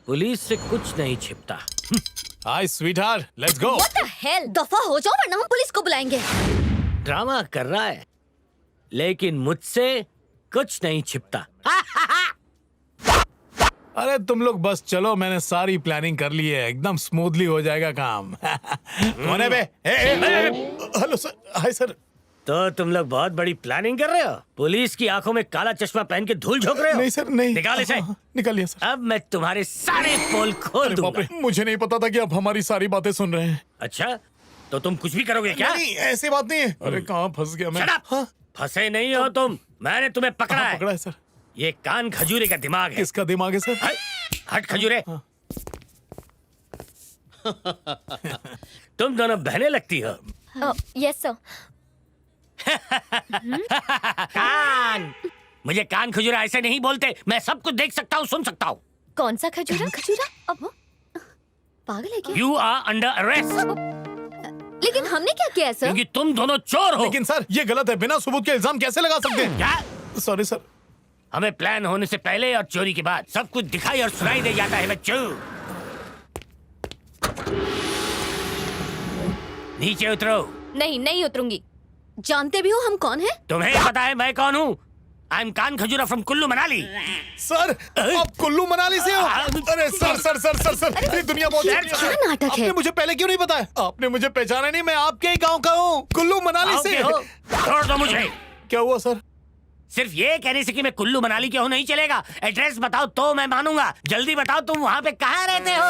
Police से कुछ नहीं छिपता। Hi sweetheart, let's go. What the hell? दफा हो जाओ वरना हम पुलिस को बुलाएंगे। ड्रामा कर रहा है, लेकिन मुझसे कुछ नहीं छिपता। अरे तुम लोग बस चलो, मैंने सारी प्लानिंग कर ली है, एकदम स्मूथली हो जाएगा काम। कौन है बे? Hello sir. Hi sir. तो तुम लोग बहुत बड़ी प्लानिंग कर रहे हो? पुलिस की आंखों में काला चश्मा पहन के धूल झोंक रहे हो? नहीं सर, नहीं। निकाल इसे। निकाल लिया सर। अब मैं तुम्हारे सारे पोल खोल बाप रे, दूंगा। मुझे नहीं पता था कि आप हमारी सारी बातें सुन रहे हैं। अच्छा, तो तुम कुछ भी करोगे क्या? नहीं, ऐसी बात नहीं है। अरे कहाँ फंस गया मैं। Shut up! हाँ, फंसे नहीं हो तुम, मैंने तुम्हें पकड़ा हाँ, है। पकड़ा है सर। ये कान खजूरे का दिमाग है। किसका दिमाग है सर? हट खजूरे। तुम दोनों बहनें लगती हो। Yes sir. कान, मुझे कान खजूरा ऐसे नहीं बोलते। मैं सब कुछ देख सकता हूँ, सुन सकता हूँ। कौन सा खजूरा? खजूरा? अब पागल है क्या? यू आर अंडर अरेस्ट, लेकिन हमने क्या किया सर? क्योंकि तुम दोनों चोर हो। लेकिन सर ये गलत है, बिना सबूत के इल्जाम कैसे लगा सकते हैं? क्या? Sorry sir. हमें प्लान होने से पहले और चोरी के बाद सब कुछ दिखाई और सुनाई दे जाता है बच्चों। नीचे उतरो। नहीं, नहीं उतरूंगी। जानते भी हो हम कौन हैं? तुम्हें पता है मैं कौन हूँ? आई एम कान खजूरा फ्रॉम कुल्लू मनाली। सर आप कुल्लू मनाली से हो? अरे sir sir sir sir sir, ये दुनिया बहुत छोटी क्या नाटक है? आपने मुझे पहले क्यों नहीं बताया? आपने मुझे पहचाना नहीं, मैं आपके ही गांव का हूँ, कुल्लू मनाली आओ से। के हो? छोड़ दो मुझे। क्या हुआ सर? सिर्फ ये कहने से कि मैं कुल्लू मनाली के हूँ नहीं चलेगा। एड्रेस बताओ तो मैं मानूंगा। जल्दी बताओ, तुम वहाँ पे कहाँ रहते हो?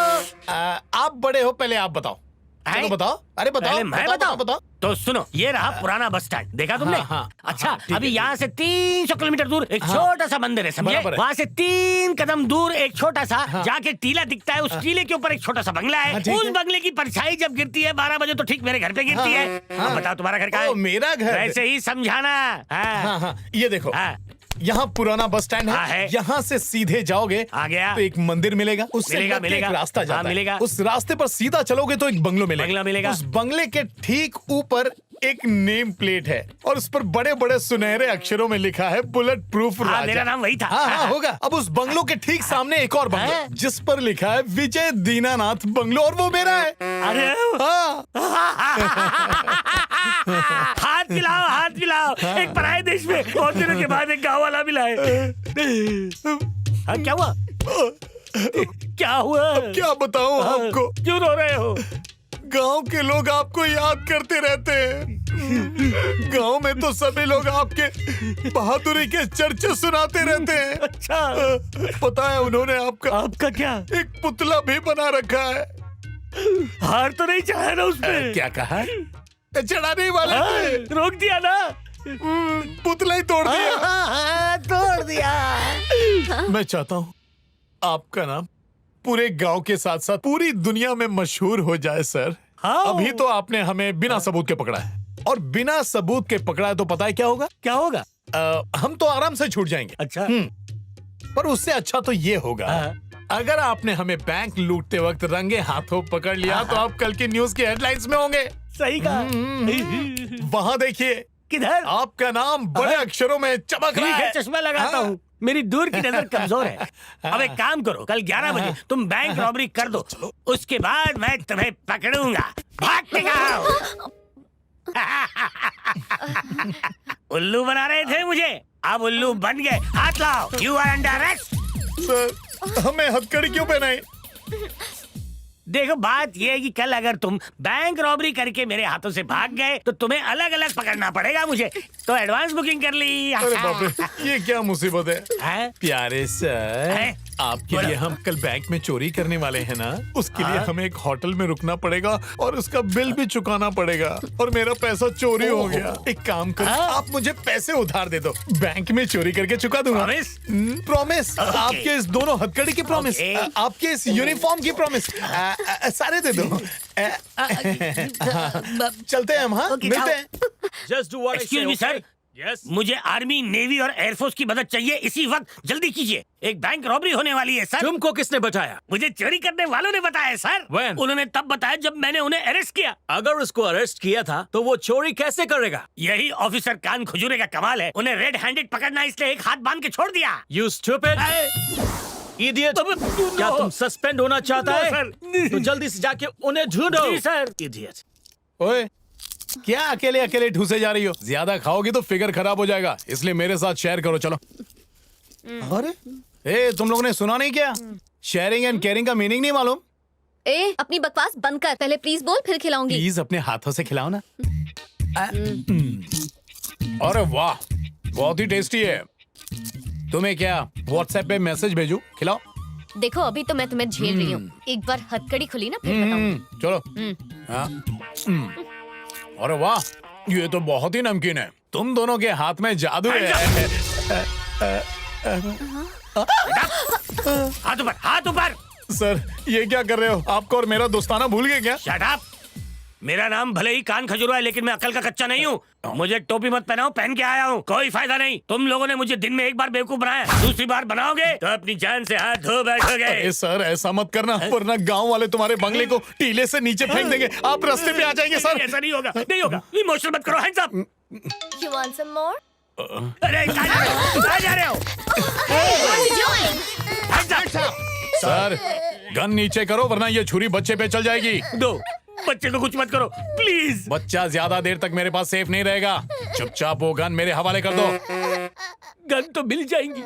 आप बड़े हो, पहले आप बताओ। चलो बताओ। अरे बताओ। पहले मैं बताऊं? तो सुनो, ये रहा पुराना बस स्टैंड, देखा तुमने? हाँ, अच्छा, ठीक अभी है। यहाँ से 300 किलोमीटर दूर एक छोटा सा मंदिर है, समझे? बराबर है। वहाँ से 3 कदम दूर एक छोटा सा जाके टीला दिखता है। उस टीले के ऊपर एक छोटा सा बंगला है। ठीक उस है। बंगले की परछाई जब गिरती है 12 बजे, तो ठीक मेरे घर पे गिरती है। अब बताओ तुम्हारा घर कहाँ ओ, है? मेरा घर। वैसे ही समझाना। हाँ हाँ, ये देखो, हाँ। यहाँ पुराना बस स्टैंड हाँ, है। है। यहाँ से सीधे जाओगे आ गया। तो एक मंदिर मिलेगा, उससे मिलेगा, लग के मिलेगा। एक रास्ता जाता हाँ, है। मिलेगा। उस रास्ते पर सीधा चलोगे तो एक बंगलो मिलेगा। बंगला मिलेगा। उस बंगले के ठीक ऊपर एक नेम प्लेट है और उस पर बड़े बड़े सुनहरे अक्षरों में लिखा है बुलेट प्रूफ हाँ, राजा। मेरा नाम वही था। हाँ हाँ होगा। अब उस बंगलो के ठीक सामने एक और बंगलो हाँ। जिस पर लिखा है विजय दीनानाथ बंगलो, और वो मेरा है। अरे हाँ हाथ मिलाओ, हाथ मिलाओ। एक पराये देश में बहुत दिनों के बाद एक गाँव वाला मिला है। हाँ, क्या हुआ? क्या हुआ? क्या बताऊं आपको, क्यों रो रहे हो? गांव के लोग आपको याद करते रहते हैं। गांव में तो सभी लोग आपके बहादुरी के चर्चे सुनाते रहते हैं। अच्छा, पता है उन्होंने आपका क्या? एक पुतला भी बना रखा है। हार तो नहीं चढ़ा ना उसमें? क्या कहा? चढ़ाने ही वाले थे। रोक दिया ना? पुतला ही तोड़ दिया। तोड़ दिया। मैं चाहता हूँ आपका नाम पूरे गांव के साथ साथ पूरी दुनिया में मशहूर हो जाए सर। हाँ। अभी तो आपने हमें बिना सबूत के पकड़ा है, और बिना सबूत के पकड़ा है तो पता है क्या होगा? क्या होगा? हम तो आराम से छूट जाएंगे। अच्छा। पर उससे अच्छा तो ये होगा, अगर आपने हमें बैंक लूटते वक्त रंगे हाथों पकड़ लिया तो आप कल की न्यूज की हेडलाइंस में होंगे। सही कहा। वहाँ देखिए, किधर? आपका नाम बड़े अक्षरों में चमक ठीक रहा है, है। चश्मा लगाता हूँ। मेरी दूर की नजर कमजोर है। अब एक काम करो, कल 11 बजे तुम बैंक रॉबरी कर दो, उसके बाद मैं तुम्हें पकड़ूंगा। भागते कहाँ हो? उल्लू बना रहे थे मुझे, अब उल्लू बन गए। हाथ लाओ, you are under arrest. Sir हमें हथकड़ी क्यों पहनाई? देखो, बात ये है कि कल अगर तुम बैंक रॉबरी करके मेरे हाथों से भाग गए तो तुम्हें अलग अलग पकड़ना पड़ेगा मुझे। तो एडवांस बुकिंग कर ली। अरे बाप रे, ये क्या मुसीबत है? हैं? प्यारे सर, हैं? आपके बोलो। लिए हम कल बैंक में चोरी करने वाले हैं ना, उसके लिए हमें एक होटल में रुकना पड़ेगा और उसका बिल भी चुकाना पड़ेगा, और मेरा पैसा चोरी हो गया। एक काम करो, आप मुझे पैसे उधार दे दो, बैंक में चोरी करके चुका दूंगा। Promise? प्रॉमिस। आपके इस दोनों हथकड़ी की प्रॉमिस, Okay. आपके इस यूनिफॉर्म की प्रॉमिस, सारे दे दो। चलते हैं हम। हाँ, Okay, मिलते जाओ। हैं। Just do what I excuse say. Me Okay? Sir, Yes? मुझे आर्मी, नेवी और एयरफोर्स की मदद चाहिए इसी वक्त। जल्दी कीजिए, एक बैंक रॉबरी होने वाली है सर। तुमको किसने बताया? मुझे चोरी करने वालों ने बताया सर। When? उन्होंने तब बताया जब मैंने उन्हें अरेस्ट किया। अगर उसको अरेस्ट किया था तो वो चोरी कैसे करेगा? यही ऑफिसर कान खजूरे का कमाल है। उन्हें रेड हैंडेड पकड़ना, इसलिए एक हाथ बांध के छोड़ दिया। You stupid idiot! क्या तुम सस्पेंड होना चाहता No, है? sir. तो जल्दी से जाके उन्हें ढूंढो। जी, सर। Idiot! ओए, क्या अकेले अकेले ठूसे जा रही हो? ज्यादा खाओगी तो फिगर खराब हो जाएगा, इसलिए मेरे साथ शेयर करो। चलो। अरे, ए, तुम लोगों ने सुना नहीं क्या? शेयरिंग एंड केयरिंग का मीनिंग नहीं मालूम? ए, अपनी बकवास बंद कर। पहले प्लीज बोल, फिर खिलाऊंगी। प्लीज अपने हाथों से खिलाओ ना। अरे वाह, बहुत ही टेस्टी है। तुम्हें क्या व्हाट्सएप पे मैसेज भेजूं? खिलाओ। देखो, अभी तो मैं तुम्हें झेल रही हूँ। एक बार हथकड़ी खुली ना, फिर बताऊंगी। चलो। हाँ। अरे वाह, ये तो बहुत ही नमकीन है। तुम दोनों के हाथ में जादू है। हाथ ऊपर, हाथ ऊपर। सर, ये क्या कर रहे हो? आपको और मेरा दोस्ताना भूल गए क्या? Shut up. मेरा नाम भले ही कान खजूरा है, लेकिन मैं अकल का कच्चा नहीं हूँ। मुझे टोपी मत पहनाओ, पहन के आया हूँ। कोई फायदा नहीं। तुम लोगों ने मुझे दिन में एक बार बेवकूफ बनाया, दूसरी बार बनाओगे तो अपनी जान से हाथ धो बैठोगे। अरे सर, ऐसा मत करना, वरना गांव वाले तुम्हारे बंगले को टीले से नीचे फेंक देंगे। आप रास्ते पे आ जाएंगे सर। ऐसा नहीं होगा, नहीं होगा। इमोशनल मत करो, hands up. You want some more? अरे कहाँ जा रहे हो? कहाँ जा रहे हो? What are you doing? Hands up. Sir, gun नीचे करो, वरना ये छुरी बच्चे पे चल जाएगी। दो, बच्चे को कुछ मत करो प्लीज। बच्चा ज्यादा देर तक मेरे पास सेफ नहीं रहेगा। चुपचाप वो गन मेरे हवाले कर दो। गन तो मिल जाएंगी,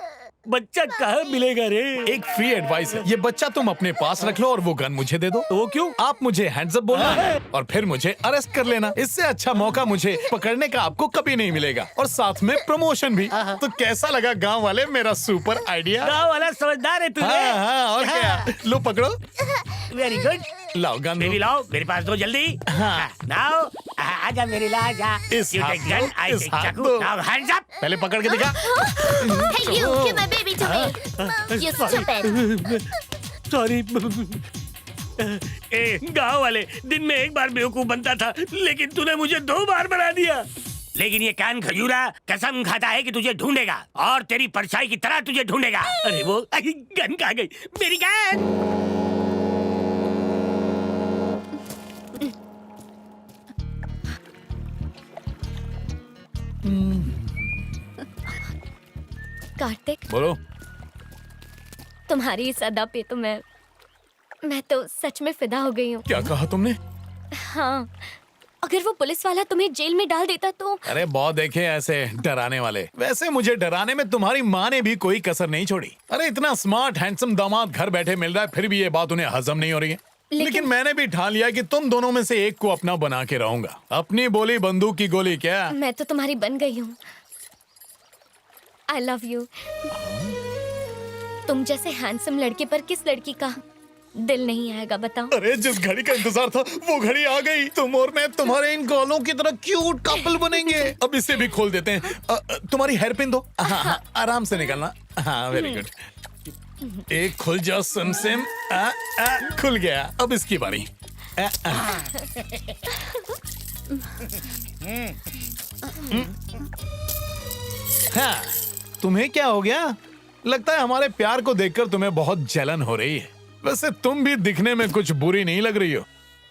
बच्चा कहाँ मिलेगा रे? एक फ्री एडवाइस है, ये बच्चा तुम अपने पास रख लो और वो गन मुझे दे दो। वो क्यों? आप मुझे हैंड्स अप बोलना और फिर मुझे अरेस्ट कर लेना। इससे अच्छा मौका मुझे पकड़ने का आपको कभी नहीं मिलेगा, और साथ में प्रमोशन भी। तो कैसा लगा गांव वाले मेरा सुपर आइडिया? गाँव वाला समझदार है तू। हाँ हाँ, और क्या। लो पकड़ो। Very good. लाओ गन बेबी दो। लाओ, मेरे पास दो जल्दी। हाँ। नाउ आजा मेरे ला जा। इस You हाथ take gun, दो, I इस take हाथ चाकू। दो। Now hands up. पहले पकड़ के दिखा। Hey, you! Give my baby to me. You stupid. Sorry. ए गाँव वाले, दिन में एक बार बेवकूफ बनता था, लेकिन तूने मुझे 2 बार बना दिया। लेकिन ये कान खजूरा कसम खाता है कि तुझे ढूंढेगा और तेरी परछाई की तरह तुझे ढूंढेगा। अरे वो गन कहाँ गई? मेरी गन। कार्तिक, बोलो। तुम्हारी इस अदा पे तो मैं तो सच में फिदा हो गई हूँ। क्या कहा तुमने? हाँ, अगर वो पुलिस वाला तुम्हें जेल में डाल देता तो। अरे बहुत देखे ऐसे डराने वाले। वैसे मुझे डराने में तुम्हारी माँ ने भी कोई कसर नहीं छोड़ी। अरे इतना स्मार्ट हैंडसम दामाद घर बैठे मिल रहा है, फिर भी ये बात उन्हें हजम नहीं हो रही है। लेकिन मैंने भी ठान लिया कि तुम दोनों में से एक को अपना बना के रहूंगा। अपनी बोली बंदूक की गोली। क्या? मैं तो तुम्हारी बन गई हूँ। I love you. तुम जैसे हैंडसम लड़के पर किस लड़की का दिल नहीं आएगा बताओ? अरे जिस घड़ी का इंतजार था वो घड़ी आ गई। तुम और मैं तुम्हारे इन गालों की तरह क्यूट कपल बनेंगे। अब इसे भी खोल देते हैं। तुम्हारी हेयर पिन दो। हाँ हाँ, आराम से निकलना। हाँ, वेरी गुड। एक खुल जाओ सनसेम। खुल गया। अब इसकी बारी। हाँ, तुम्हें क्या हो गया? लगता है हमारे प्यार को देखकर तुम्हें बहुत जलन हो रही है। वैसे तुम भी दिखने में कुछ बुरी नहीं लग रही हो।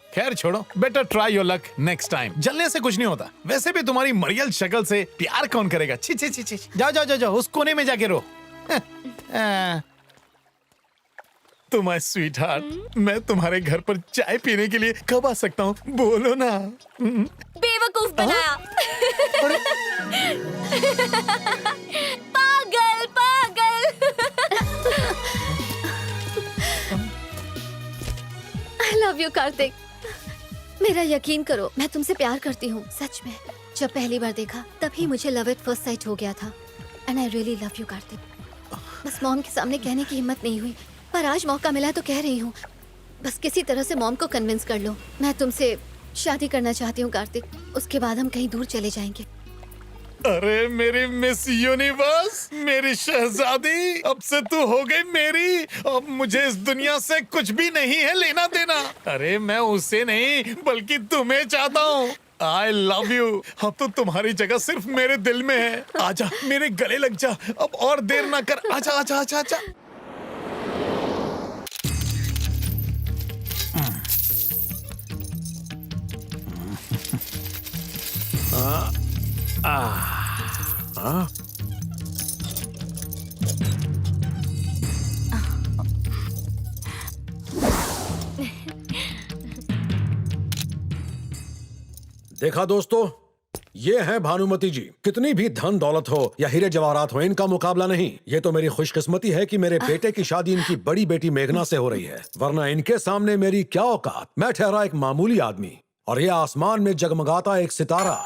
खैर छोड़ो, better try your luck next time. जलने से कुछ नहीं होता। वैसे भी तुम्हारी मरियल शक्ल से प्यार कौन करेगा? छी छी छी छी। जाओ जाओ जाओ जाओ, उस कोने में जाके रो। तुम्हारे स्वीट हार्ट, मैं तुम्हारे घर पर चाय पीने के लिए कब आ सकता हूँ? बोलो ना। बेवकूफ बनाया। पागल पागल। I love you Kartik. मेरा यकीन करो, मैं तुमसे प्यार करती हूँ सच में। जब पहली बार देखा तभी मुझे लव एट फर्स्ट साइट हो गया था। And I really love you Kartik. बस मॉम के सामने कहने की हिम्मत नहीं हुई, पर आज मौका मिला तो कह रही हूँ। बस किसी तरह से मॉम को कन्विंस कर लो। मैं तुमसे शादी करना चाहती हूँ कार्तिक। उसके बाद हम कहीं दूर चले जाएंगे। अरे मेरी मिस यूनिवर्स, मेरी शहजादी, अब से तू हो गई मेरी। अब मुझे इस दुनिया से कुछ भी नहीं है लेना देना। अरे मैं उसे नहीं बल्कि तुम्हें चाहता हूँ। I love you. अब तो तुम्हारी जगह सिर्फ मेरे दिल में है। आजा मेरे गले लग जा, अब और देर ना कर। आजा आजा आजा आजा। देखा दोस्तों, ये है भानुमति जी। कितनी भी धन दौलत हो या हीरे जवाहरात हो, इनका मुकाबला नहीं। ये तो मेरी खुशकिस्मती है कि मेरे बेटे की शादी इनकी बड़ी बेटी मेघना से हो रही है, वरना इनके सामने मेरी क्या औकात। मैं ठहरा एक मामूली आदमी और ये आसमान में जगमगाता एक सितारा।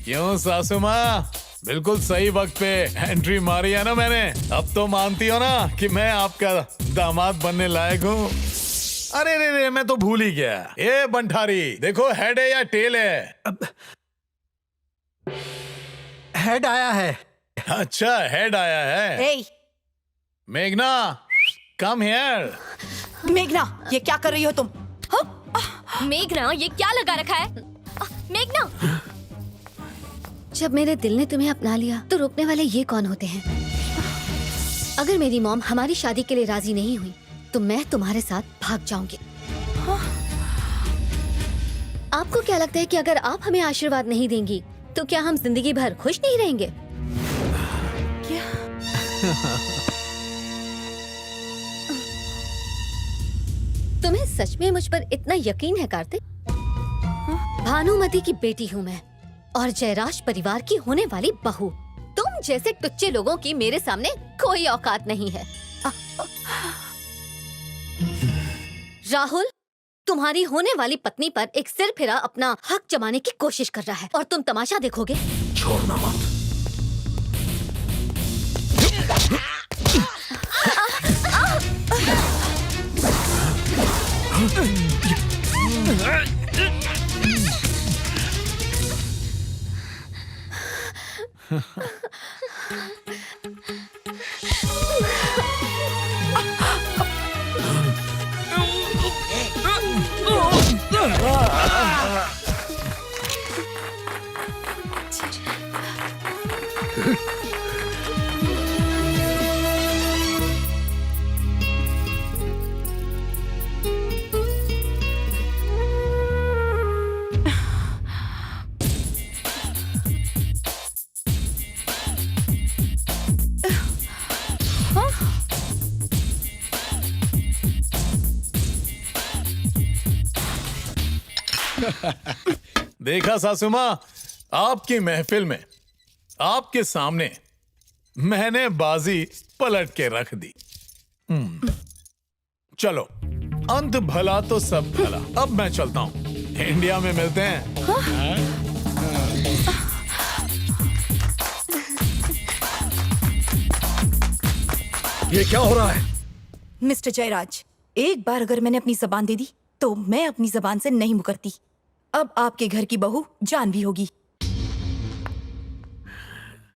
क्यों सासू माँ, बिल्कुल सही वक्त पे एंट्री मारी है ना मैंने। अब तो मानती हो ना कि मैं आपका दामाद बनने लायक हूँ। अरे रे रे, मैं तो भूल ही गया। ए बंठारी, देखो हेड है या टेल है? हेड आया है। अच्छा हेड आया है। ए, मेघना कम हियर। मेघना, ये क्या कर रही हो तुम? मेघना, ये क्या लगा रखा है? मेघना, जब मेरे दिल ने तुम्हें अपना लिया तो रोकने वाले ये कौन होते हैं? अगर मेरी मॉम हमारी शादी के लिए राजी नहीं हुई तो मैं तुम्हारे साथ भाग जाऊंगी। आपको क्या लगता है कि अगर आप हमें आशीर्वाद नहीं देंगी तो क्या हम जिंदगी भर खुश नहीं रहेंगे? तुम्हें सच में मुझ पर इतना यकीन है कार्तिक? भानुमति की बेटी हूँ मैं और जयराज परिवार की होने वाली बहू। तुम जैसे टुच्चे लोगों की मेरे सामने कोई औकात नहीं है। राहुल, तुम्हारी होने वाली पत्नी पर एक सिर फिरा अपना हक जमाने की कोशिश कर रहा है और तुम तमाशा देखोगे। छोड़ना मत। देखा सासू माँ, आपकी महफिल में आपके सामने मैंने बाजी पलट के रख दी। चलो, अंत भला तो सब भला। अब मैं चलता हूँ, इंडिया में मिलते हैं। ये क्या हो रहा है? मिस्टर जयराज, एक बार अगर मैंने अपनी जबान दे दी तो मैं अपनी जबान से नहीं मुकरती। अब आपके घर की बहू जान भी होगी।